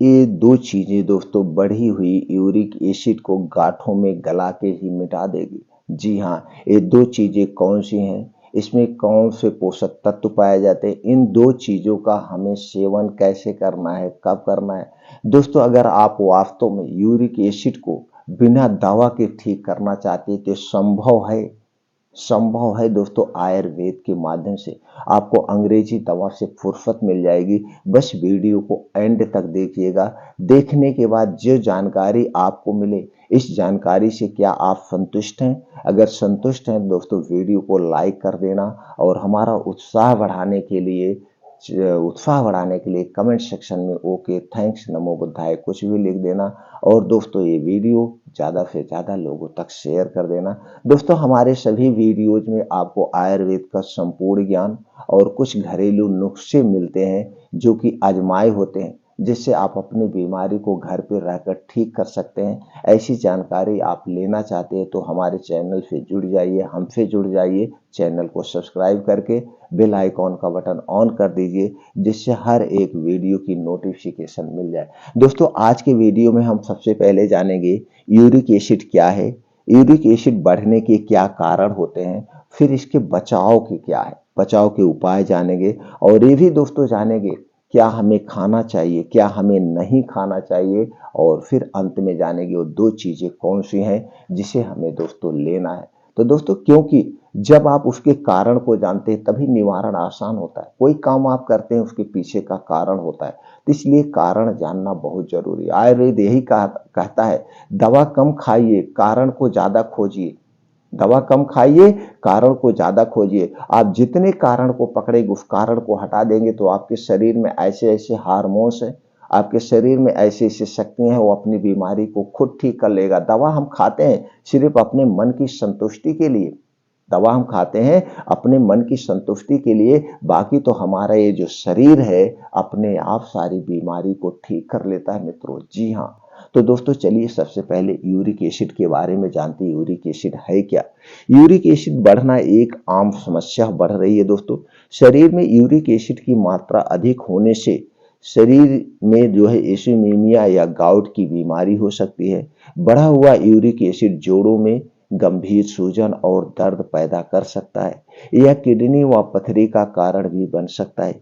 ये दो चीजें दोस्तों बढ़ी हुई यूरिक एसिड को गांठों में गला के ही मिटा देगी। जी हाँ, ये दो चीजें कौन सी हैं, इसमें कौन से पोषक तत्व पाए जाते हैं, इन दो चीजों का हमें सेवन कैसे करना है, कब करना है। दोस्तों अगर आप वास्तव में यूरिक एसिड को बिना दवा के ठीक करना चाहते हैं तो संभव है दोस्तों। आयुर्वेद के माध्यम से आपको अंग्रेजी दवा से फुर्सत मिल जाएगी। बस वीडियो को एंड तक देखिएगा। देखने के बाद जो जानकारी आपको मिले, इस जानकारी से क्या आप संतुष्ट हैं? अगर संतुष्ट हैं दोस्तों वीडियो को लाइक कर देना और हमारा उत्साह बढ़ाने के लिए कमेंट सेक्शन में ओके, थैंक्स, नमो बुद्धाय कुछ भी लिख देना। और दोस्तों ये वीडियो ज़्यादा से ज़्यादा लोगों तक शेयर कर देना। दोस्तों हमारे सभी वीडियोज में आपको आयुर्वेद का संपूर्ण ज्ञान और कुछ घरेलू नुस्खे मिलते हैं जो कि आजमाए होते हैं, जिससे आप अपनी बीमारी को घर पर रहकर ठीक कर सकते हैं। ऐसी जानकारी आप लेना चाहते हैं तो हमारे चैनल से जुड़ जाइए, हमसे जुड़ जाइए। चैनल को सब्सक्राइब करके बेल आइकॉन का बटन ऑन कर दीजिए, जिससे हर एक वीडियो की नोटिफिकेशन मिल जाए। दोस्तों आज के वीडियो में हम सबसे पहले जानेंगे यूरिक एसिड क्या है, यूरिक एसिड बढ़ने के क्या कारण होते हैं, फिर इसके बचाव के क्या है, बचाव के उपाय जानेंगे। और ये भी दोस्तों जानेंगे क्या हमें खाना चाहिए, क्या हमें नहीं खाना चाहिए। और फिर अंत में जानेंगे वो दो चीजें कौन सी हैं जिसे हमें दोस्तों लेना है। तो दोस्तों क्योंकि जब आप उसके कारण को जानते हैं तभी निवारण आसान होता है। कोई काम आप करते हैं उसके पीछे का कारण होता है, तो इसलिए कारण जानना बहुत जरूरी है। आयुर्वेद यही कहता है, दवा कम खाइए, कारण को ज्यादा खोजिए। दवा कम खाइए, कारण को ज्यादा खोजिए। आप जितने कारण को पकड़ेंगे, उस कारण को हटा देंगे, तो आपके शरीर में ऐसे ऐसे हार्मोन्स हैं, आपके शरीर में ऐसी ऐसी शक्तियां हैं, वो अपनी बीमारी को खुद ठीक कर लेगा। दवा हम खाते हैं सिर्फ अपने मन की संतुष्टि के लिए, दवा हम खाते हैं अपने मन की संतुष्टि के लिए। बाकी तो हमारा ये जो शरीर है अपने आप सारी बीमारी को ठीक कर लेता है मित्रों। जी हाँ, तो दोस्तों चलिए सबसे पहले यूरिक एसिड के बारे में जानते हैं। यूरिक एसिड है क्या? यूरिक एसिड बढ़ना एक आम समस्या बढ़ रही है दोस्तों। शरीर में यूरिक एसिड की मात्रा अधिक होने से शरीर में जो है एसीमिमिया या गाउट की बीमारी हो सकती है। बढ़ा हुआ यूरिक एसिड जोड़ों में गंभीर सूजन और दर्द पैदा कर सकता है। यह किडनी व पथरी का कारण भी बन सकता है।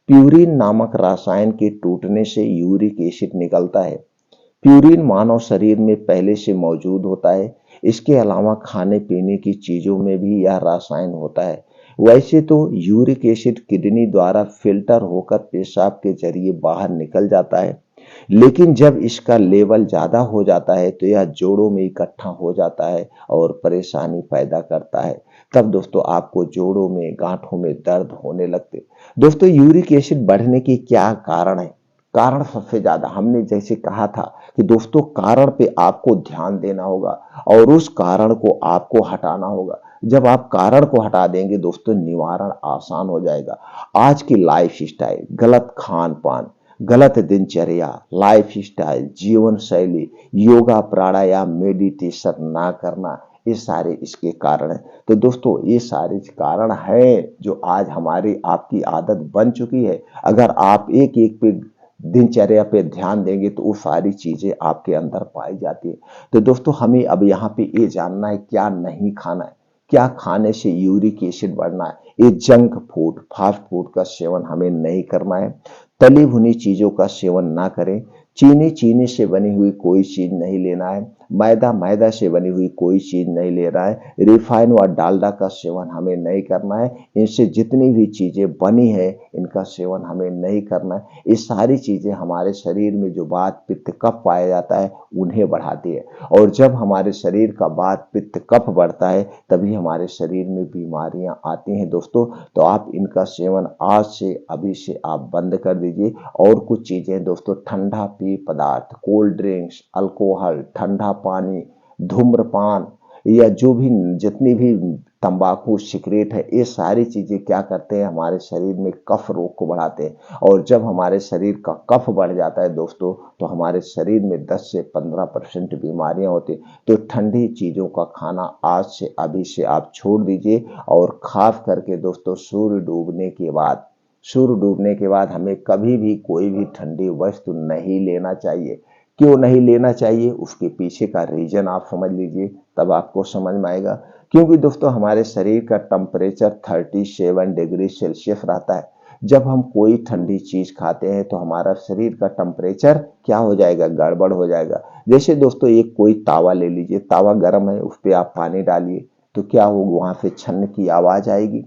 प्यूरिन नामक रसायन के टूटने से यूरिक एसिड निकलता है। प्यूरिन मानव शरीर में पहले से मौजूद होता है। इसके अलावा खाने पीने की चीजों में भी यह रसायन होता है। वैसे तो यूरिक एसिड किडनी द्वारा फिल्टर होकर पेशाब के जरिए बाहर निकल जाता है, लेकिन जब इसका लेवल ज्यादा हो जाता है तो यह जोड़ों में इकट्ठा हो जाता है और परेशानी पैदा करता है। तब दोस्तों आपको जोड़ों में, गांठों में दर्द होने लगते। दोस्तों यूरिक एसिड बढ़ने के क्या कारण है? कारण सबसे ज्यादा हमने जैसे कहा था कि दोस्तों कारण पे आपको ध्यान देना होगा और उस कारण को आपको हटाना होगा। जब आप कारण को हटा देंगे दोस्तों निवारण आसान हो जाएगा। आज की लाइफ स्टाइल, गलत खान पान, गलत दिनचर्या, लाइफ स्टाइल, जीवन शैली, योगा, प्राणायाम, मेडिटेशन ना करना, ये सारे इसके कारण हैं। तो दोस्तों ये सारे कारण हैं जो आज हमारी आपकी आदत बन चुकी है। अगर आप एक एक पे दिनचर्या पे ध्यान देंगे तो वो सारी चीजें आपके अंदर पाई जाती है। तो दोस्तों हमें अब यहाँ पे ये जानना है क्या नहीं खाना है, क्या खाने से यूरिक एसिड बढ़ना है। ये जंक फूड, फास्ट फूड का सेवन हमें नहीं करना है। तली भुनी चीजों का सेवन ना करें। चीनी से बनी हुई कोई चीज नहीं लेना है। मैदा से बनी हुई कोई चीज नहीं ले रहा है। रिफाइन व डालडा का सेवन हमें नहीं करना है। इनसे जितनी भी चीजें बनी है इनका सेवन हमें नहीं करना है। ये सारी चीजें हमारे शरीर में जो वात पित्त कफ पाया जाता है उन्हें बढ़ाती है, और जब हमारे शरीर का वात पित्त कफ बढ़ता है तभी हमारे शरीर में बीमारियां आती हैं दोस्तों। तो आप इनका सेवन आज से, अभी से आप बंद कर दीजिए। और कुछ चीजें दोस्तों, ठंडा पेय पदार्थ, कोल्ड ड्रिंक्स, अल्कोहल, ठंडा पानी, धूम्रपान या जो भी जितनी भी तंबाकू, सिगरेट है, ये सारी चीजें क्या करते हैं हमारे शरीर में कफ रोग को बढ़ाते हैं। और जब हमारे शरीर का कफ बढ़ जाता है दोस्तों तो हमारे शरीर में 10 से 15% बीमारियां होती हैं। तो ठंडी चीजों का खाना आज से, अभी से आप छोड़ दीजिए। और खास करके दोस्तों सूर्य डूबने के बाद, सूर्य डूबने के बाद हमें कभी भी कोई भी ठंडी वस्तु नहीं लेना चाहिए। क्यों नहीं लेना चाहिए, उसके पीछे का रीजन आप समझ लीजिए, तब आपको समझ में आएगा। क्योंकि दोस्तों हमारे शरीर का टेम्परेचर 37 डिग्री सेल्सियस रहता है। जब हम कोई ठंडी चीज खाते हैं तो हमारा शरीर का टेम्परेचर क्या हो जाएगा, गड़बड़ हो जाएगा। जैसे दोस्तों एक कोई तावा ले लीजिए, तावा गर्म है, उस पर आप पानी डालिए तो क्या होगा, वहां से छन्न की आवाज आएगी,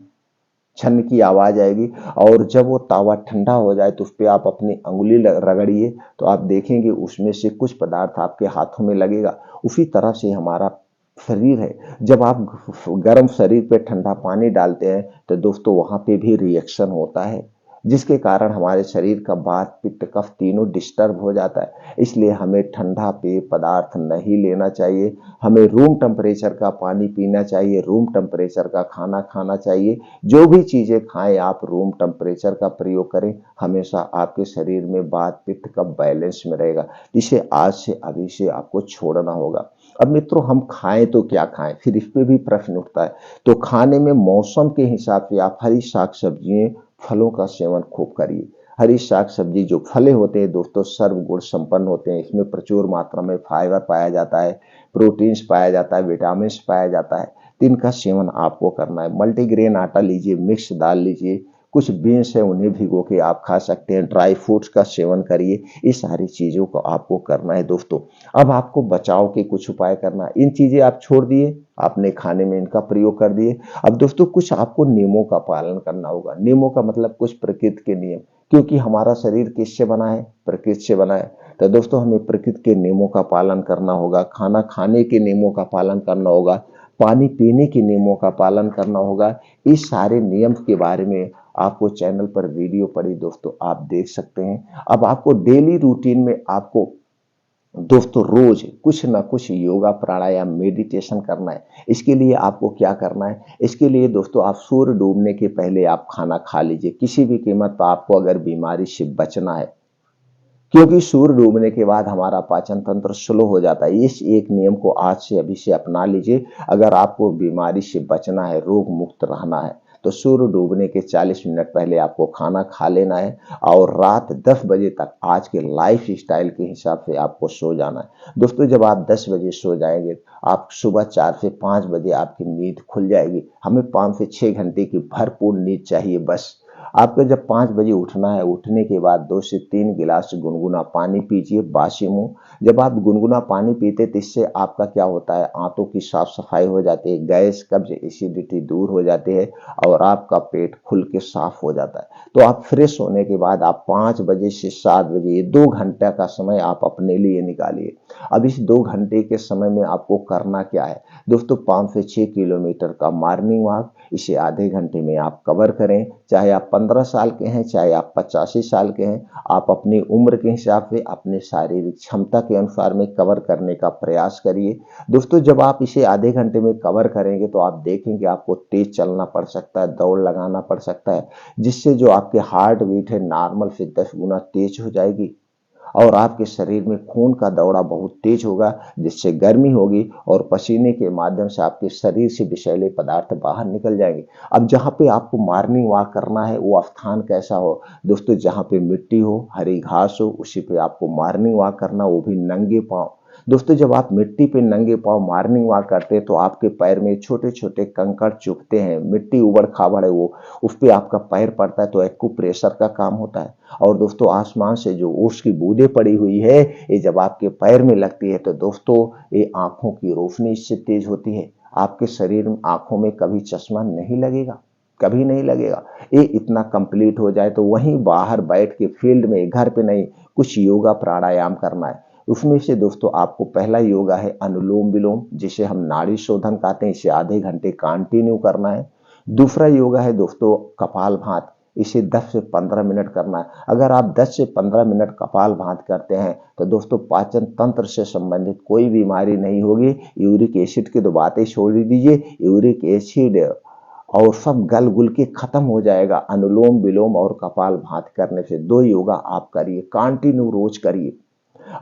छन्न की आवाज आएगी। और जब वो तावा ठंडा हो जाए तो उस पर आप अपनी अंगुली रगड़िए तो आप देखेंगे उसमें से कुछ पदार्थ आपके हाथों में लगेगा। उसी तरह से हमारा शरीर है, जब आप गर्म शरीर पे ठंडा पानी डालते हैं तो दोस्तों वहां पे भी रिएक्शन होता है, जिसके कारण हमारे शरीर का वात पित्त कफ तीनों डिस्टर्ब हो जाता है। इसलिए हमें ठंडा पेय पदार्थ नहीं लेना चाहिए, हमें रूम टेम्परेचर का पानी पीना चाहिए, रूम टेम्परेचर का खाना खाना चाहिए। जो भी चीजें खाएं आप रूम टेम्परेचर का प्रयोग करें, हमेशा आपके शरीर में वात पित्त का बैलेंस में रहेगा। इसे आज से अभी से आपको छोड़ना होगा। अब मित्रों हम खाएं तो क्या खाएं, फिर इस पे भी प्रश्न उठता है। तो खाने में मौसम के हिसाब से आप हरी साग सब्जियां फलों का सेवन खूब करिए। हरी साग सब्जी जो फले होते हैं दोस्तों सर्वगुण संपन्न होते हैं, इसमें प्रचुर मात्रा में फाइबर पाया जाता है, प्रोटीन्स पाया जाता है, विटामिन पाया जाता है। तो इनका सेवन आपको करना है। मल्टीग्रेन आटा लीजिए, मिक्स दाल लीजिए, कुछ बीन्स है उन्हें भिगो के आप खा सकते हैं, ड्राई फ्रूट्स का सेवन करिए। ये सारी चीजों को आपको करना है दोस्तों। अब आपको बचाव के कुछ उपाय करना है। इन चीजें आप छोड़ दिए, आपने खाने में इनका प्रयोग कर दिए। अब दोस्तों कुछ आपको नियमों का पालन करना होगा। नियमों का मतलब कुछ प्रकृति के नियम, क्योंकि हमारा शरीर किससे बना है, प्रकृति से बना है। तो दोस्तों हमें प्रकृति के नियमों का पालन करना होगा, खाना खाने के नियमों का पालन करना होगा, पानी पीने के नियमों का पालन करना होगा। इस सारे नियम के बारे में आपको चैनल पर वीडियो पड़ी दोस्तों आप देख सकते हैं। अब आपको डेली रूटीन में आपको दोस्तों रोज कुछ ना कुछ योगा प्राणायाम मेडिटेशन करना है। इसके लिए आपको क्या करना है, इसके लिए दोस्तों आप सूर्य डूबने के पहले आप खाना खा लीजिए। किसी भी कीमत पर आपको अगर बीमारी से बचना है, क्योंकि सूर्य डूबने के बाद हमारा पाचन तंत्र स्लो हो जाता है। इस एक नियम को आज से अभी से अपना लीजिए। अगर आपको बीमारी से बचना है, रोग मुक्त रहना है, तो सूर्य डूबने के 40 मिनट पहले आपको खाना खा लेना है और रात 10 बजे तक आज के लाइफ स्टाइल के हिसाब से आपको सो जाना है। दोस्तों जब आप 10 बजे सो जाएंगे, आप सुबह 4 से 5 बजे आपकी नींद खुल जाएगी। हमें 5 से 6 घंटे की भरपूर नींद चाहिए बस। आपको जब 5 बजे उठना है, उठने के बाद 2 से 3 गिलास गुनगुना पानी पीजिए बासी मुंह। जब आप गुनगुना पानी पीते तो इससे आपका क्या होता है, आंतों की साफ सफाई हो जाती है, गैस कब्ज एसिडिटी दूर हो जाती है और आपका पेट खुल के साफ हो जाता है। तो आप फ्रेश होने के बाद आप 5 बजे से 7 बजे ये 2 घंटे का समय आप अपने लिए निकालिए। अब इस 2 घंटे के समय में आपको करना क्या है दोस्तों, 5 से 6 किलोमीटर का मॉर्निंग वॉक, इसे आधे घंटे में आप कवर करें। चाहे आप 15 साल के हैं, चाहे आप 85 साल के हैं, आप अपनी उम्र के हिसाब से अपने शारीरिक क्षमता के अनुसार में कवर करने का प्रयास करिए। दोस्तों जब आप इसे आधे घंटे में कवर करेंगे तो आप देखेंगे आपको तेज चलना पड़ सकता है, दौड़ लगाना पड़ सकता है, जिससे जो आपके हार्ट बीट है नॉर्मल से 10 गुना तेज हो जाएगी और आपके शरीर में खून का दौड़ा बहुत तेज होगा, जिससे गर्मी होगी और पसीने के माध्यम से आपके शरीर से विषैले पदार्थ बाहर निकल जाएंगे। अब जहाँ पे आपको मॉर्निंग वॉक करना है वो स्थान कैसा हो दोस्तों, जहाँ पे मिट्टी हो, हरी घास हो, उसी पे आपको मॉर्निंग वॉक करना, वो भी नंगे पांव। दोस्तों जब आप मिट्टी पे नंगे पांव मॉर्निंग वॉक करते हैं तो आपके पैर में छोटे छोटे कंकड़ चुभते हैं, मिट्टी उबड़ खाबड़ है वो, उस पे आपका पैर पड़ता है तो एक्यूप्रेशर का काम होता है। और दोस्तों आसमान से जो ओस की बूंदें पड़ी हुई है, ये जब आपके पैर में लगती है तो दोस्तों ये आंखों की रोशनी इससे तेज होती है। आपके शरीर में आंखों में कभी चश्मा नहीं लगेगा, कभी नहीं लगेगा। ये इतना कंप्लीट हो जाए तो वहीं बाहर बैठ के फील्ड में, घर पे नहीं, कुछ योगा प्राणायाम करना है। उसमें से दोस्तों आपको पहला योगा है अनुलोम विलोम, जिसे हम नाड़ी शोधन कहते हैं, इसे आधे घंटे कंटिन्यू करना है। दूसरा योगा है दोस्तों कपाल भात, इसे 10 से 15 मिनट करना है। अगर आप 10 से 15 मिनट कपाल भात करते हैं तो दोस्तों पाचन तंत्र से संबंधित कोई बीमारी नहीं होगी। यूरिक एसिड की तो बातें छोड़ दीजिए, यूरिक एसिड और सब गल गुल के खत्म हो जाएगा अनुलोम विलोम और कपाल भात करने से। 2 योगा आप करिए, कंटिन्यू रोज करिए।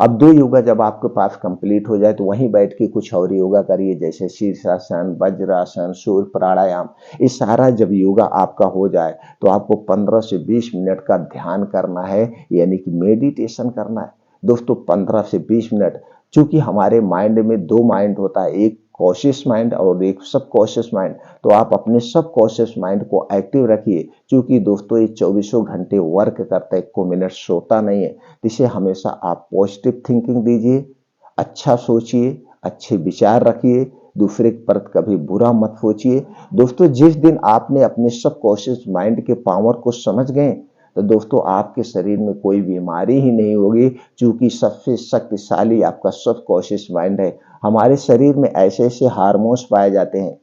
अब 2 योगा जब आपके पास कंप्लीट हो जाए तो वहीं बैठ के कुछ और योगा करिए, जैसे शीर्षासन, वज्रासन, सूर्य प्राणायाम। ये सारा जब योगा आपका हो जाए तो आपको 15 से 20 मिनट का ध्यान करना है, यानी कि मेडिटेशन करना है। दोस्तों 15 से 20 मिनट, चूंकि हमारे माइंड में 2 माइंड होता है, एक कॉशियस माइंड और एक सब कॉशियस माइंड। तो आप अपने सब कॉशियस माइंड को एक्टिव रखिए, क्योंकि दोस्तों ये 24 घंटे वर्क करता है, 1 मिनट सोता नहीं है। इसे हमेशा आप पॉजिटिव थिंकिंग दीजिए, अच्छा सोचिए, अच्छे विचार रखिए, दूसरे पर कभी बुरा मत सोचिए। दोस्तों जिस दिन आपने अपने सब कॉशियस माइंड के पावर को समझ गए तो दोस्तों आपके शरीर में कोई बीमारी ही नहीं होगी, क्योंकि सबसे शक्तिशाली आपका सब कॉशियस माइंड है। हमारे शरीर में ऐसे ऐसे हार्मोन्स पाए जाते हैं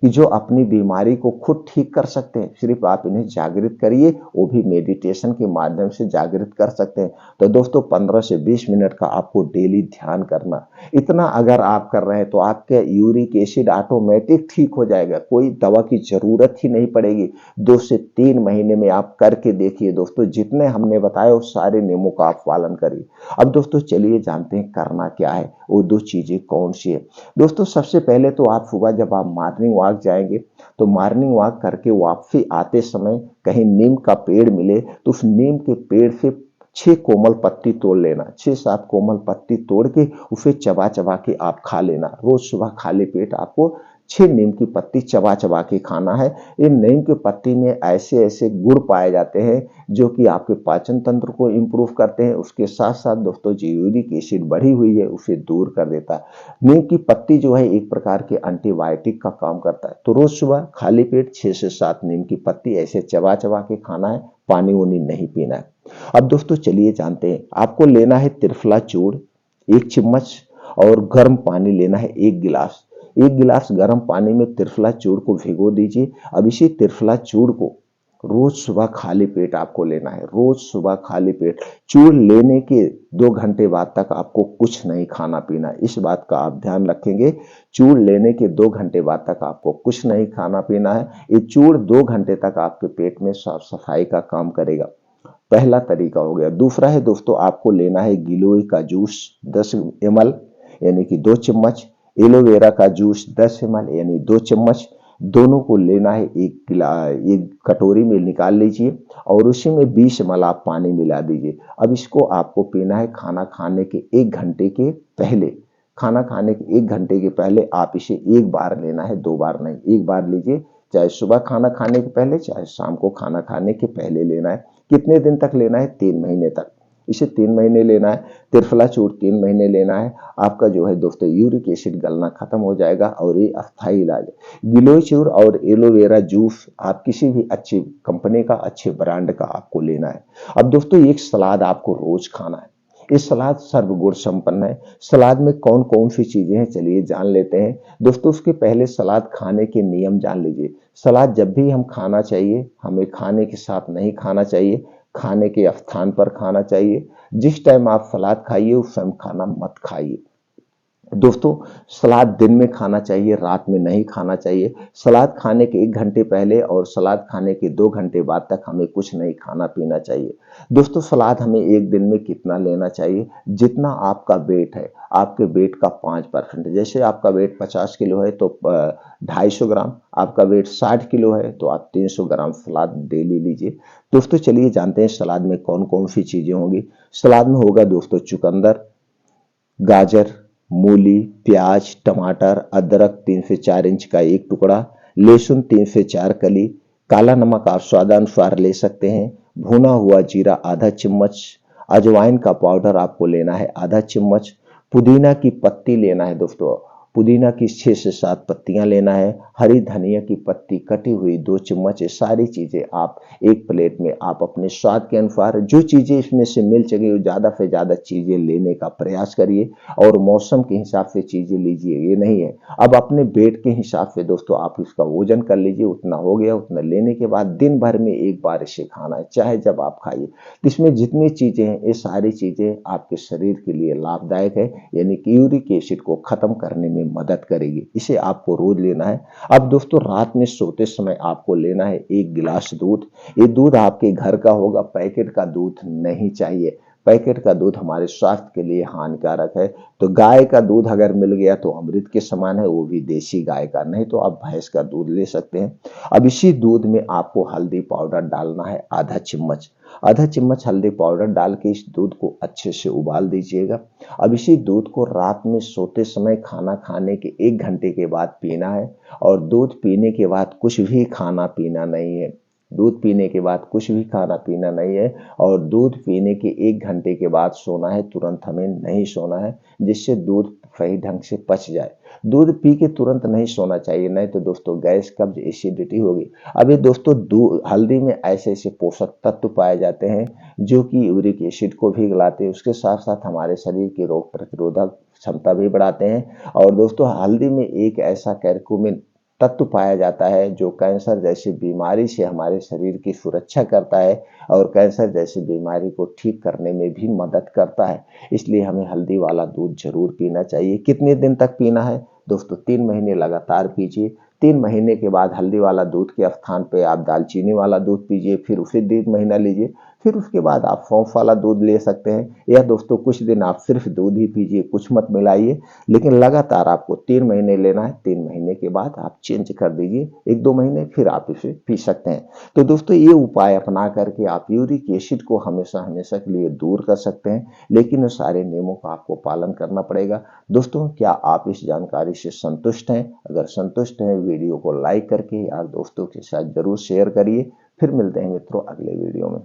कि जो अपनी बीमारी को खुद ठीक कर सकते हैं। सिर्फ आप इन्हें जागृत करिए, वो भी मेडिटेशन के माध्यम से जागृत कर सकते हैं। तो दोस्तों 15 से 20 मिनट का आपको डेली ध्यान करना, इतना अगर आप कर रहे हैं तो आपका यूरिक एसिड ऑटोमेटिक ठीक हो जाएगा, कोई दवा की जरूरत ही नहीं पड़ेगी। 2 से 3 महीने में आप करके देखिए दोस्तों, जितने हमने बताए उस सारे नियमों का आप पालन करिए। अब दोस्तों चलिए जानते हैं करना क्या है, वो 2 चीजें कौन सी है। दोस्तों सबसे पहले तो आप सुबह जब आप मॉर्निंग वॉक जाएंगे तो मॉर्निंग वॉक करके वापसी आते समय कहीं नीम का पेड़ मिले तो उस नीम के पेड़ से 6 कोमल पत्ती तोड़ लेना, 6-7 कोमल पत्ती तोड़ के उसे चबा चबा के आप खा लेना। रोज सुबह खाली पेट आपको 6 नीम की पत्ती चबा चबा के खाना है। इन नीम की पत्ती में ऐसे ऐसे गुण पाए जाते हैं जो कि आपके पाचन तंत्र को इम्प्रूव करते हैं। उसके साथ साथ दोस्तों जो यूरिक एसिड बढ़ी हुई है उसे दूर कर देता है। नीम की पत्ती जो है एक प्रकार के एंटीबायोटिक का काम करता है। तो रोज सुबह खाली पेट 6 से 7 नीम की पत्ती ऐसे चबा चबा के खाना है, पानी वानी नहीं पीना है। अब दोस्तों चलिए जानते हैं, आपको लेना है त्रिफला चूर्ण 1 चम्मच और गर्म पानी लेना है 1 गिलास। 1 गिलास गर्म पानी में त्रिफला चूर्ण को भिगो दीजिए। अब इसी त्रिफला चूर्ण को रोज सुबह खाली पेट आपको लेना है, रोज सुबह खाली पेट। चूर्ण लेने के 2 घंटे बाद तक आपको कुछ नहीं खाना पीना, इस बात का आप ध्यान रखेंगे। चूर्ण लेने के 2 घंटे बाद तक आपको कुछ नहीं खाना पीना है। ये चूर्ण 2 घंटे तक आपके पेट में साफ सफाई का काम करेगा। पहला तरीका हो गया। दूसरा है दोस्तों, आपको लेना है गिलोय का जूस 10 ml यानी कि 2 चम्मच, एलोवेरा का जूस 10 ml यानी 2 चम्मच। दोनों को लेना है एक कटोरी में निकाल लीजिए और उसी में 20 ml आप पानी मिला दीजिए। अब इसको आपको पीना है खाना खाने के 1 घंटे के पहले। खाना खाने के 1 घंटे के पहले आप इसे 1 बार लेना है, 2 बार नहीं, 1 बार लीजिए। चाहे सुबह खाना खाने के पहले, चाहे शाम को खाना खाने के पहले लेना है। कितने दिन तक लेना है? 3 महीने तक। इसे 3 महीने लेना है। त्रिफला चूर्ण 3 महीने लेना है। आपका जो है दोस्तों यूरिक एसिड गलना खत्म हो जाएगा और ये अस्थायी इलाज है। गिलोय चूर्ण और एलोवेरा जूस आप किसी भी अच्छी कंपनी का, अच्छे ब्रांड का आपको लेना है। अब दोस्तों एक सलाद आपको रोज खाना है। ये सलाद सर्वगुण संपन्न है। सलाद में कौन कौन सी चीजें हैं चलिए जान लेते हैं। दोस्तों उसके पहले सलाद खाने के नियम जान लीजिए। सलाद जब भी हम खाना चाहिए, हमें खाने के साथ नहीं खाना चाहिए, खाने के स्थान पर खाना चाहिए। जिस टाइम आप सलाद खाइए उस टाइम खाना मत खाइए। दोस्तों सलाद दिन में खाना चाहिए, रात में नहीं खाना चाहिए। सलाद खाने के 1 घंटे पहले और सलाद खाने के 2 घंटे बाद तक हमें कुछ नहीं खाना पीना चाहिए। दोस्तों सलाद हमें एक दिन में कितना लेना चाहिए? जितना आपका वेट है, आपके वेट का 5%। जैसे आपका वेट 50 किलो है तो 250 ग्राम, आपका वेट 60 किलो है तो आप 300 ग्राम सलाद डेली लीजिए। दोस्तों चलिए जानते हैं सलाद में कौन कौन सी चीजें होंगी। सलाद में होगा दोस्तों चुकंदर, गाजर, मूली, प्याज, टमाटर, अदरक 3 से 4 इंच का एक टुकड़ा, लहसुन 3 से 4 कली, काला नमक आप स्वादानुसार ले सकते हैं, भुना हुआ जीरा आधा चम्मच, अजवाइन का पाउडर आपको लेना है आधा चम्मच, पुदीना की पत्ती लेना है दोस्तों, पुदीना की 6 से 7 पत्तियां लेना है, हरी धनिया की पत्ती कटी हुई 2 चम्मच। ये सारी चीजें आप एक प्लेट में आप अपने स्वाद के अनुसार जो चीजें इसमें से मिल सके वो ज्यादा से ज्यादा चीजें लेने का प्रयास करिए और मौसम के हिसाब से चीजें लीजिए, ये नहीं है। अब अपने वेट के हिसाब से दोस्तों आप इसका वजन कर लीजिए, उतना हो गया उतना लेने के बाद दिन भर में 1 बार इसे खाना है, चाहे जब आप खाइए। इसमें जितनी चीजें हैं ये सारी चीजें आपके शरीर के लिए लाभदायक है, यानी कि यूरिक एसिड को खत्म करने में मदद करेगी। इसे आपको रोज लेना है। अब दोस्तों रात में सोते समय आपको लेना है 1 गिलास दूध। ये दूध आपके घर का होगा, पैकेट का दूध नहीं चाहिए। पैकेट का दूध हमारे स्वास्थ्य के लिए हानिकारक है। तो गाय का दूध अगर मिल गया तो अमृत के समान है, वो भी देसी गाय का, नहीं तो आप भैंस का दूध ले सकते हैं। अब इसी दूध में आपको हल्दी पाउडर डालना है आधा चम्मच। आधा चम्मच हल्दी पाउडर डाल के इस दूध को अच्छे से उबाल दीजिएगा। अब इसी दूध को रात में सोते समय खाना खाने के 1 घंटे के बाद पीना है। और दूध पीने के बाद कुछ भी खाना पीना नहीं है। दूध पीने के बाद कुछ भी खाना पीना नहीं है। और दूध पीने के 1 घंटे के बाद सोना है, तुरंत हमें नहीं सोना है, जिससे दूध सही ढंग से पच जाए। दूध पी के तुरंत नहीं सोना चाहिए, नहीं तो दोस्तों गैस, कब्ज, एसिडिटी होगी। अभी दोस्तों हल्दी में ऐसे ऐसे पोषक तत्व पाए जाते हैं जो कि यूरिक एसिड को भी गलाते हैं, उसके साथ साथ हमारे शरीर की रोग प्रतिरोधक क्षमता भी बढ़ाते हैं। और दोस्तों हल्दी में एक ऐसा कैरक्यूमिन तत्व पाया जाता है जो कैंसर जैसी बीमारी से हमारे शरीर की सुरक्षा करता है और कैंसर जैसी बीमारी को ठीक करने में भी मदद करता है। इसलिए हमें हल्दी वाला दूध जरूर पीना चाहिए। कितने दिन तक पीना है दोस्तों? 3 महीने लगातार पीजिए। 3 महीने के बाद हल्दी वाला दूध के स्थान पे आप दालचीनी वाला दूध पीजिए, फिर उसे 1.5 महीना लीजिए, फिर उसके बाद आप सौंफ वाला दूध ले सकते हैं। या दोस्तों कुछ दिन आप सिर्फ दूध ही पीजिए, कुछ मत मिलाइए, लेकिन लगातार आपको 3 महीने लेना है। 3 महीने के बाद आप चेंज कर दीजिए, 1-2 महीने फिर आप इसे पी सकते हैं। तो दोस्तों ये उपाय अपना करके आप यूरिक एसिड को हमेशा हमेशा के लिए दूर कर सकते हैं, लेकिन सारे नियमों का आपको पालन करना पड़ेगा। दोस्तों क्या आप इस जानकारी से संतुष्ट हैं? अगर संतुष्ट हैं वीडियो को लाइक करके यार दोस्तों के साथ जरूर शेयर करिए। फिर मिलते हैं मित्रों अगले वीडियो में।